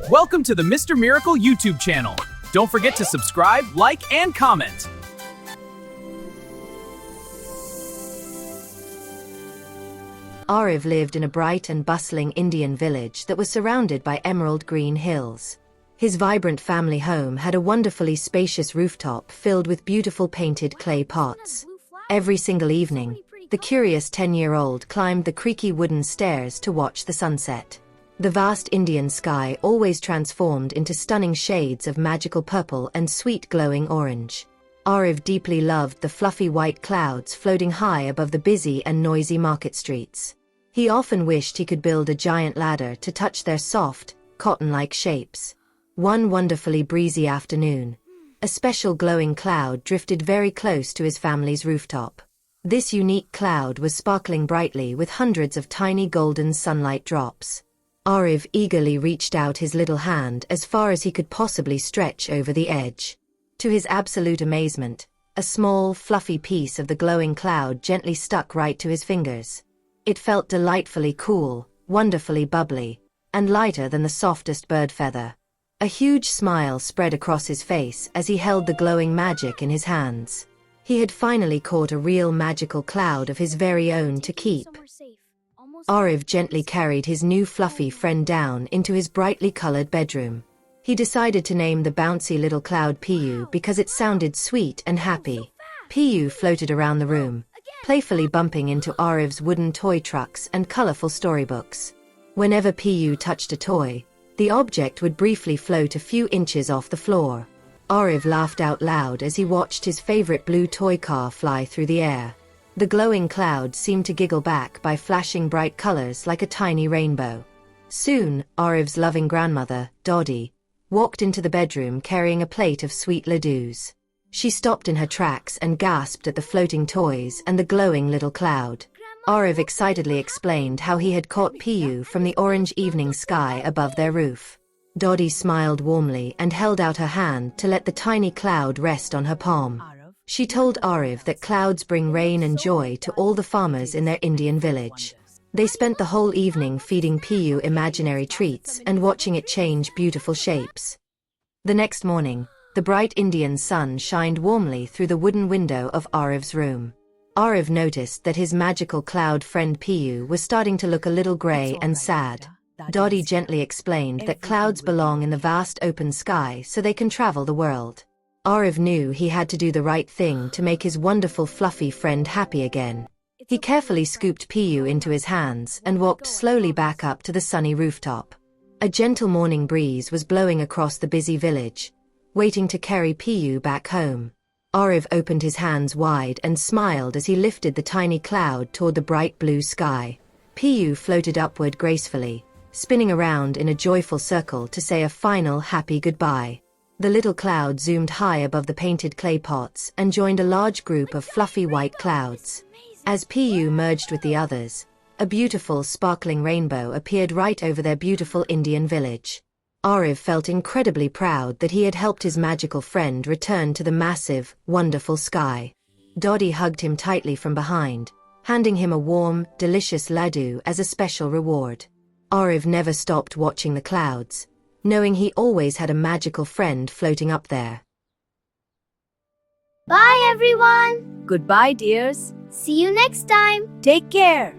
Welcome to the Mr. Miracle YouTube channel. Don't forget to subscribe, like, and comment. Aarav lived in a bright and bustling Indian village that was surrounded by emerald green hills. His vibrant family home had a wonderfully spacious rooftop filled with beautiful painted clay pots. Every single evening, the curious 10-year-old climbed the creaky wooden stairs to watch the sunset. The vast Indian sky always transformed into stunning shades of magical purple and sweet glowing orange. Aarav deeply loved the fluffy white clouds floating high above the busy and noisy market streets. He often wished he could build a giant ladder to touch their soft, cotton-like shapes. One wonderfully breezy afternoon, a special glowing cloud drifted very close to his family's rooftop. This unique cloud was sparkling brightly with hundreds of tiny golden sunlight drops. Aarav eagerly reached out his little hand as far as he could possibly stretch over the edge. To his absolute amazement, a small, fluffy piece of the glowing cloud gently stuck right to his fingers. It felt delightfully cool, wonderfully bubbly, and lighter than the softest bird feather. A huge smile spread across his face as he held the glowing magic in his hands. He had finally caught a real magical cloud of his very own to keep. Aarav gently carried his new fluffy friend down into his brightly colored bedroom. He decided to name the bouncy little cloud Piyu because it sounded sweet and happy. Piyu floated around the room, playfully bumping into Aarav's wooden toy trucks and colorful storybooks. Whenever Piyu touched a toy, the object would briefly float a few inches off the floor. Aarav laughed out loud as he watched his favorite blue toy car fly through the air. The glowing cloud seemed to giggle back by flashing bright colors like a tiny rainbow. Soon, Aarav's loving grandmother, Dadi, walked into the bedroom carrying a plate of sweet ladoos. She stopped in her tracks and gasped at the floating toys and the glowing little cloud. Aarav excitedly explained how he had caught Piyu from the orange evening sky above their roof. Dadi smiled warmly and held out her hand to let the tiny cloud rest on her palm. She told Aarav that clouds bring rain and joy to all the farmers in their Indian village. They spent the whole evening feeding Piyu imaginary treats and watching it change beautiful shapes. The next morning, the bright Indian sun shined warmly through the wooden window of Aarav's room. Aarav noticed that his magical cloud friend Piyu was starting to look a little gray and sad. Dadi gently explained that clouds belong in the vast open sky so they can travel the world. Aarav knew he had to do the right thing to make his wonderful fluffy friend happy again. He carefully scooped Piyu into his hands and walked slowly back up to the sunny rooftop. A gentle morning breeze was blowing across the busy village, waiting to carry Piyu back home. Aarav opened his hands wide and smiled as he lifted the tiny cloud toward the bright blue sky. Piyu floated upward gracefully, spinning around in a joyful circle to say a final happy goodbye. The little cloud zoomed high above the painted clay pots and joined a large group of fluffy white clouds. As Piyu merged with the others, a beautiful sparkling rainbow appeared right over their beautiful Indian village. Aarav felt incredibly proud that he had helped his magical friend return to the massive, wonderful sky. Dadi hugged him tightly from behind, handing him a warm, delicious laddu as a special reward. Aarav never stopped watching the clouds, knowing he always had a magical friend floating up there. Bye everyone! Goodbye, dears. See you next time! Take care.